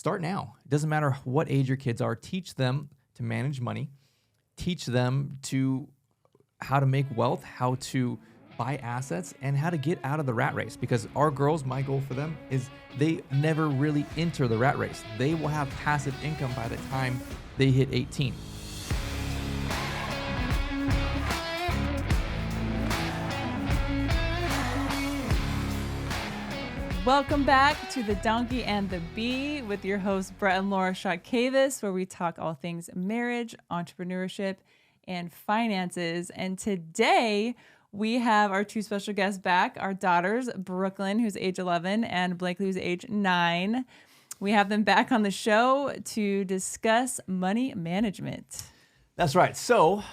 start now. It doesn't matter what age your kids are. Teach them to manage money. Teach them to how to make wealth, how to buy assets, and how to get out of the rat race. Because our girls, my goal for them is they never really enter the rat race. They will have passive income by the time they hit 18. Welcome back to The Donkey and the Bee with your hosts, Brett and Laura Chotkevys, where we talk all things marriage, entrepreneurship, and finances. And today we have our two special guests back, our daughters, Brooklyn, who's age 11, and Blakely, who's age 9. We have them back on the show to discuss money management. That's right. So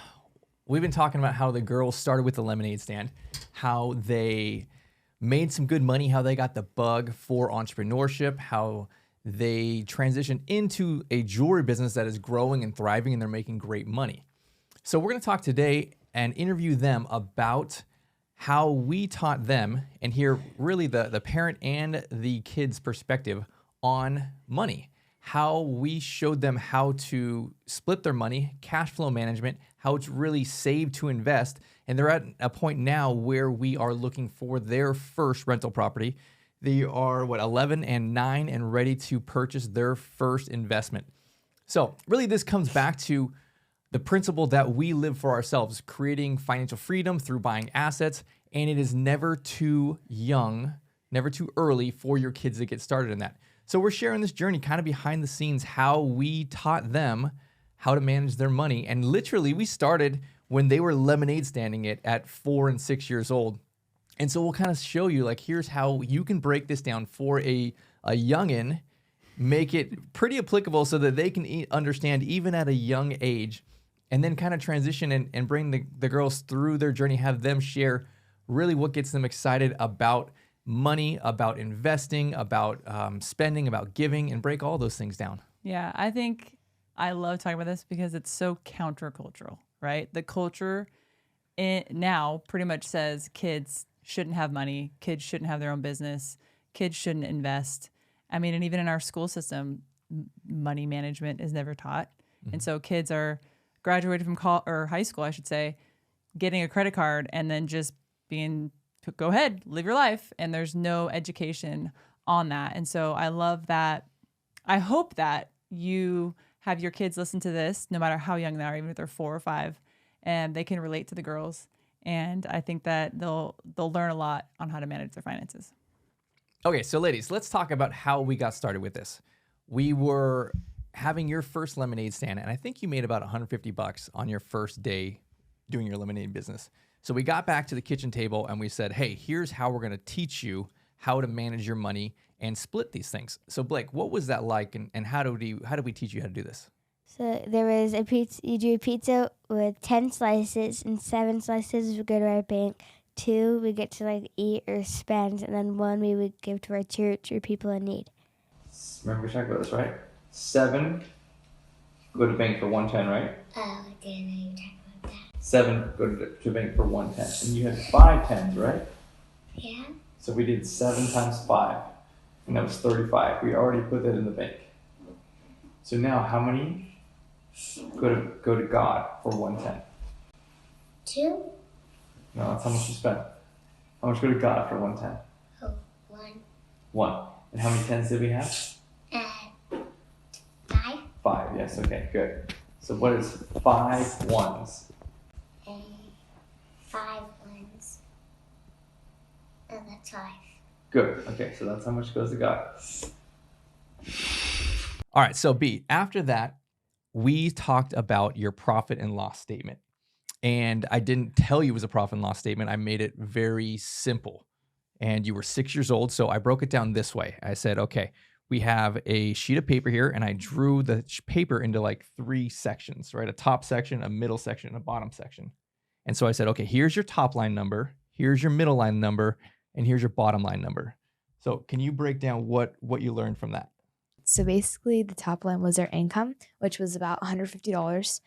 we've been talking about how the girls started with the lemonade stand, how they made some good money, how they got the bug for entrepreneurship, how they transitioned into a jewelry business that is growing and thriving, and they're making great money. So we're going to talk today and interview them about how we taught them and hear really the parent and the kid's perspective on money, how we showed them how to split their money, cash flow management, how to really save to invest. And they're at a point now where we are looking for their first rental property. They are, 11 and 9 and ready to purchase their first investment. So really this comes back to the principle that we live for ourselves, creating financial freedom through buying assets. And it is never too young, never too early for your kids to get started in that. So we're sharing this journey kind of behind the scenes, how we taught them how to manage their money. And literally we started when they were lemonade standing it at 4 and 6 years old. And so we'll kind of show you, like, here's how you can break this down for a youngin', make it pretty applicable so that they can understand even at a young age, and then kind of transition and bring the girls through their journey, have them share really what gets them excited about money, about investing, about spending, about giving, and break all those things down. Yeah, I think I love talking about this because it's so countercultural, right? The culture now pretty much says kids shouldn't have money, kids shouldn't have their own business, kids shouldn't invest. I mean, and even in our school system, money management is never taught. Mm-hmm. And so kids are graduated from high school, I should say, getting a credit card and then just being, go ahead, live your life. And there's no education on that. And so I love that. I hope that you have your kids listen to this, no matter how young they are, even if they're 4 or 5, and they can relate to the girls. And I think that they'll learn a lot on how to manage their finances. Okay, so ladies, let's talk about how we got started with this. We were having your first lemonade stand, and I think you made about $150 on your first day doing your lemonade business. So we got back to the kitchen table and we said, hey, here's how we're going to teach you how to manage your money and split these things. So Blake, what was that like, and how do we teach you how to do this? So there was a pizza. You do a pizza with 10 slices, and 7 slices would go to our bank. 2 we get to eat or spend, and then 1 we would give to our church or people in need. Remember we talked about this, right? 7 go to bank for 110, right? Oh, I didn't even talk about that. 7 go to bank for 110, and you had 5 tens, right? Yeah. So we did 7 times 5, and that was 35. We already put that in the bank. So now, how many go to God for 110? 2. No, that's how much you spent. How much go to God for 110? Oh, 1. 1. And how many tens did we have? 5. 5. Yes. Okay. Good. So what is 5 ones? 5 ones. Oh, that's 5. Good. Okay. So that's how much goes to God. All right. So B, after that, we talked about your profit and loss statement. And I didn't tell you it was a profit and loss statement. I made it very simple. And you were 6 years old. So I broke it down this way. I said, okay, we have a sheet of paper here, and I drew the paper into 3 sections, right? A top section, a middle section, and a bottom section. And so I said, okay, here's your top line number, here's your middle line number, and here's your bottom line number. So can you break down what you learned from that? So basically the top line was our income, which was about $150.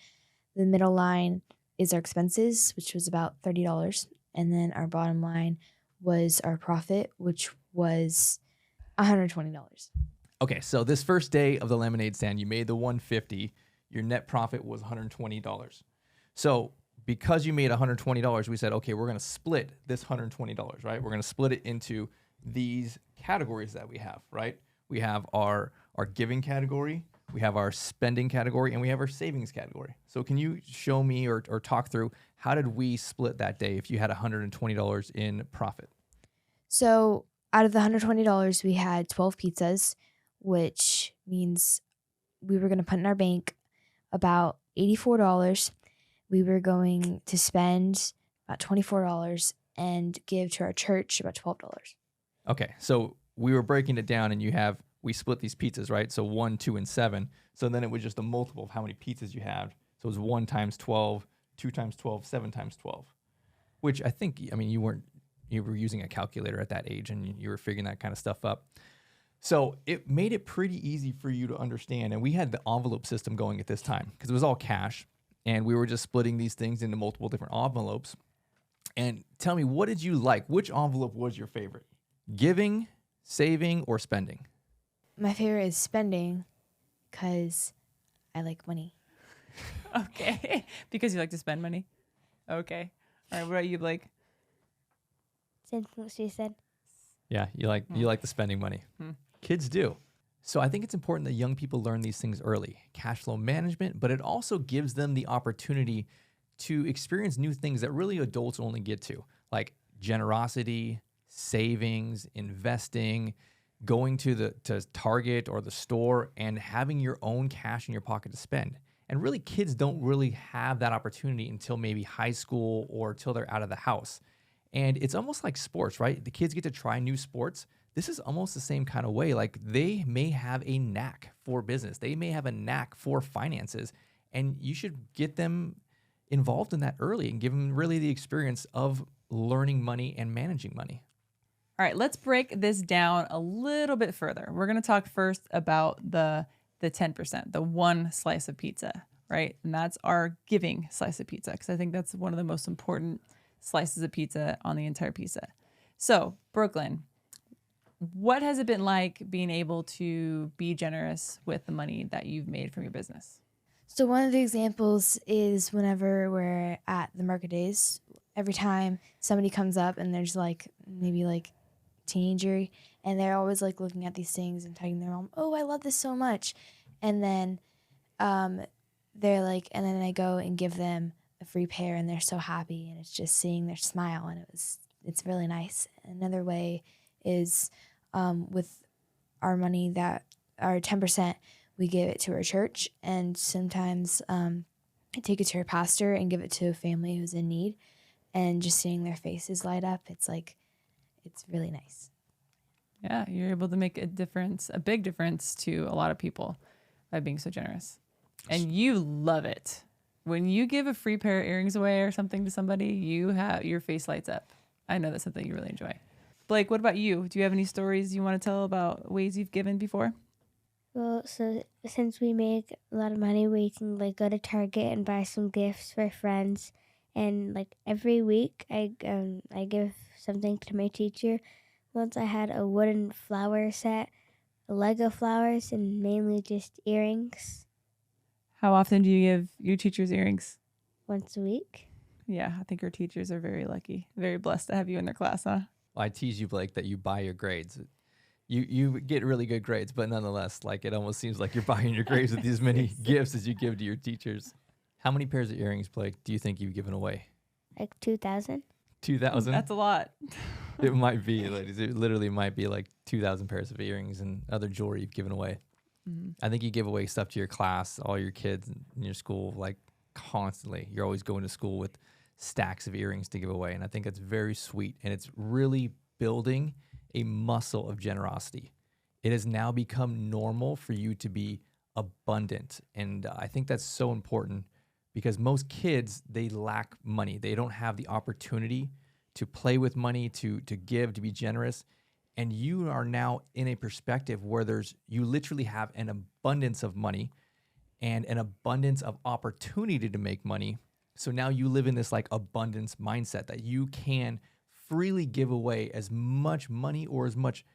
The middle line is our expenses, which was about $30. And then our bottom line was our profit, which was $120. Okay, so this first day of the lemonade stand, you made the 150. Your net profit was $120. So because you made $120, we said, okay, we're going to split this $120, right? We're going to split it into these categories that we have, right? We have our giving category, we have our spending category, and we have our savings category. So can you show me or talk through how did we split that day if you had $120 in profit? So out of the $120, we had 12 pizzas, which means we were going to put in our bank about $84. We were going to spend about $24 and give to our church about $12. Okay, so we were breaking it down, and we split these pizzas, right? So 1, 2, and 7. So then it was just a multiple of how many pizzas you had. So it was 1 times 12, 2 times 12, 7 times 12, which I think, you were using a calculator at that age, and you were figuring that kind of stuff up. So it made it pretty easy for you to understand. And we had the envelope system going at this time because it was all cash, and we were just splitting these things into multiple different envelopes. And tell me, what did you like? Which envelope was your favorite? Giving, saving, or spending? My favorite is spending because I like money. Okay. Because you like to spend money. Okay. All right. What about you, Blake? Same thing she said. Yeah, you like the spending money. Kids do. So I think it's important that young people learn these things early. Cash flow management, but it also gives them the opportunity to experience new things that really adults only get to, like generosity, savings, investing, going to Target or the store and having your own cash in your pocket to spend. And really, kids don't really have that opportunity until maybe high school or till they're out of the house. And it's almost like sports, right? The kids get to try new sports. This is almost the same kind of way. Like they may have a knack for business. They may have a knack for finances. And you should get them involved in that early and give them really the experience of learning money and managing money. All right, let's break this down a little bit further. We're going to talk first about the 10%, the one slice of pizza, right? And that's our giving slice of pizza, because I think that's one of the most important slices of pizza on the entire pizza. So, Brooklyn, what has it been like being able to be generous with the money that you've made from your business? So one of the examples is whenever we're at the market days, every time somebody comes up and there's maybe teenager, and they're always looking at these things and telling their mom, "Oh, I love this so much," and then they're and then I go and give them a free pair, and they're so happy, and it's just seeing their smile, and it's really nice. Another way is with our money, that our 10%, we give it to our church, and sometimes I take it to our pastor and give it to a family who's in need, and just seeing their faces light up, it's really nice. Yeah, you're able to make a big difference to a lot of people by being so generous. And you love it. When you give a free pair of earrings away or something to somebody, your face lights up. I know that's something you really enjoy. Blake, what about you? Do you have any stories you want to tell about ways you've given before? Well, so since we make a lot of money, we can go to Target and buy some gifts for friends. And every week, I give something to my teacher. Once I had a wooden flower set, Lego flowers, and mainly just earrings. How often do you give your teachers earrings? Once a week. Yeah, I think your teachers are very lucky, very blessed to have you in their class, huh? Well, I tease you, Blake, that you buy your grades. You get really good grades, but nonetheless, it almost seems like you're buying your grades with as many gifts as you give to your teachers. How many pairs of earrings, Blake, do you think you've given away? 2,000. 2,000? That's a lot. It might be, ladies. It literally might be 2,000 pairs of earrings and other jewelry you've given away. Mm-hmm. I think you give away stuff to your class, all your kids in your school, constantly. You're always going to school with stacks of earrings to give away. And I think it's very sweet. And it's really building a muscle of generosity. It has now become normal for you to be abundant. And I think that's so important because most kids, they lack money. They don't have the opportunity to play with money, to give, to be generous. And you are now in a perspective where you literally have an abundance of money and an abundance of opportunity to make money. So now you live in this abundance mindset that you can freely give away as much money or as much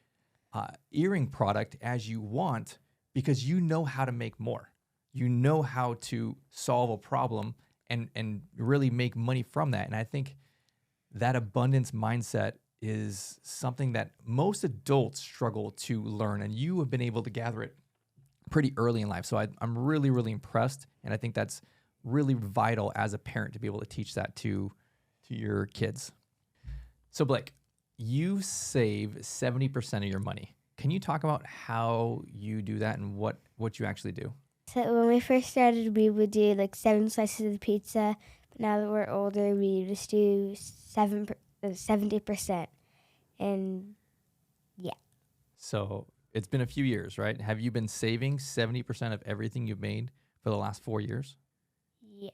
earring product as you want because you know how to make more. You know how to solve a problem and really make money from that. And I think that abundance mindset is something that most adults struggle to learn, and you have been able to gather it pretty early in life. So I'm really, really impressed, and I think that's really vital as a parent to be able to teach that to your kids. So Blake, you save 70% of your money. Can you talk about how you do that and what you actually do? So when we first started, we would do like 7 slices of pizza. But now that we're older, we just do 70%. And yeah. So it's been a few years, right? Have you been saving 70% of everything you've made for the last 4 years? Yes.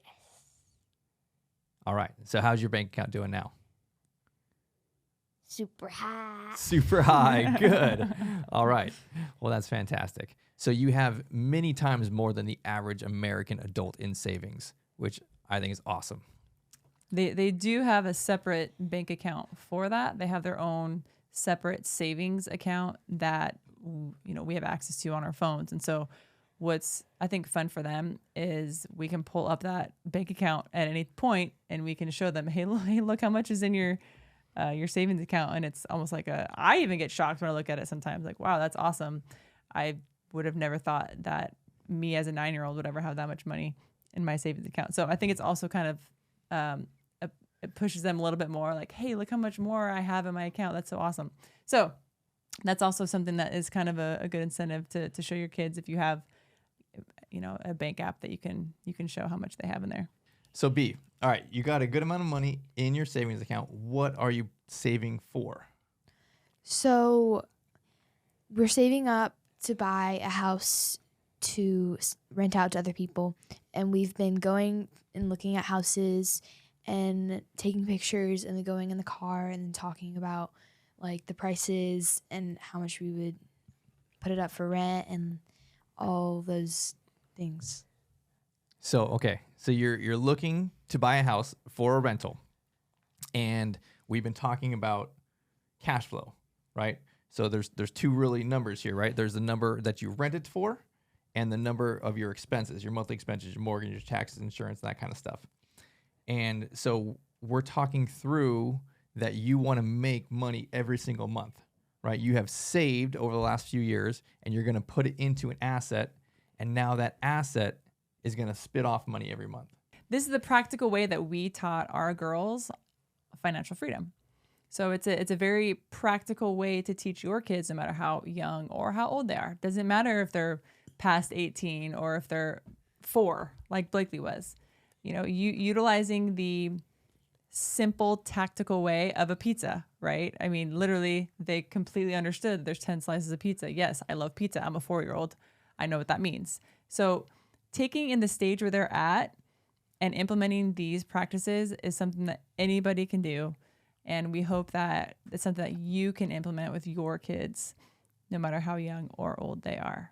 All right. So how's your bank account doing now? Super high. Super high. Good. All right. Well, that's fantastic. So you have many times more than the average American adult in savings, which I think is awesome. They do have a separate bank account for that. They have their own separate savings account that we have access to on our phones. And so what's I think fun for them is we can pull up that bank account at any point and we can show them, hey, look how much is in your savings account. And it's almost like I even get shocked when I look at it sometimes, like, wow, that's awesome. I would have never thought that me as a 9-year-old would ever have that much money in my savings account. So I think it's also kind of, it pushes them a little bit more like, hey, look how much more I have in my account. That's so awesome. So that's also something that is kind of a good incentive to show your kids if you have, a bank app that you can show how much they have in there. So B, all right, you got a good amount of money in your savings account. What are you saving for? So we're saving up to buy a house to rent out to other people. And we've been going and looking at houses and taking pictures and then going in the car and talking about like the prices and how much we would put it up for rent and all those things. So, okay. So you're looking to buy a house for a rental. And we've been talking about cash flow, right? So there's two really numbers here, right? There's the number that you rent it for and the number of your expenses, your monthly expenses, your mortgage, your taxes, insurance, that kind of stuff. And so we're talking through that you want to make money every single month, right? You have saved over the last few years and you're going to put it into an asset. And now that asset is going to spit off money every month. This is the practical way that we taught our girls financial freedom. So it's a very practical way to teach your kids, no matter how young or how old they are. Doesn't matter if they're past 18 or if they're 4, like Blakely was. Utilizing the simple tactical way of a pizza, right? I mean, literally, they completely understood that there's 10 slices of pizza. Yes, I love pizza. I'm a 4-year-old. I know what that means. So taking in the stage where they're at and implementing these practices is something that anybody can do. And we hope that it's something that you can implement with your kids, no matter how young or old they are.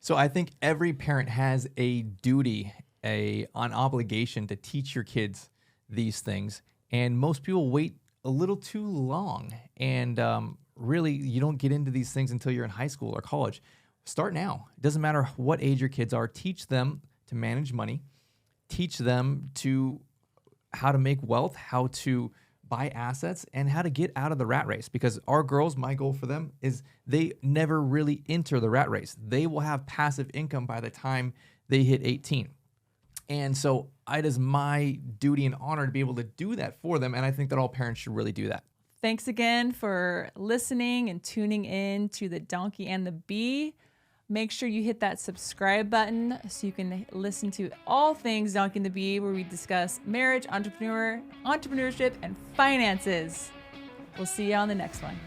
So I think every parent has a duty, an obligation to teach your kids these things. And most people wait a little too long. And really, you don't get into these things until you're in high school or college. Start now. It doesn't matter what age your kids are. Teach them to manage money. Teach them to how to make wealth, how to buy assets, and how to get out of the rat race. Because our girls, my goal for them is they never really enter the rat race. They will have passive income by the time they hit 18. And so it is my duty and honor to be able to do that for them. And I think that all parents should really do that. Thanks again for listening and tuning in to the Donkey and the Bee. Make sure you hit that subscribe button so you can listen to all things Donkey and the Bee, where we discuss marriage, entrepreneurship, and finances. We'll see you on the next one.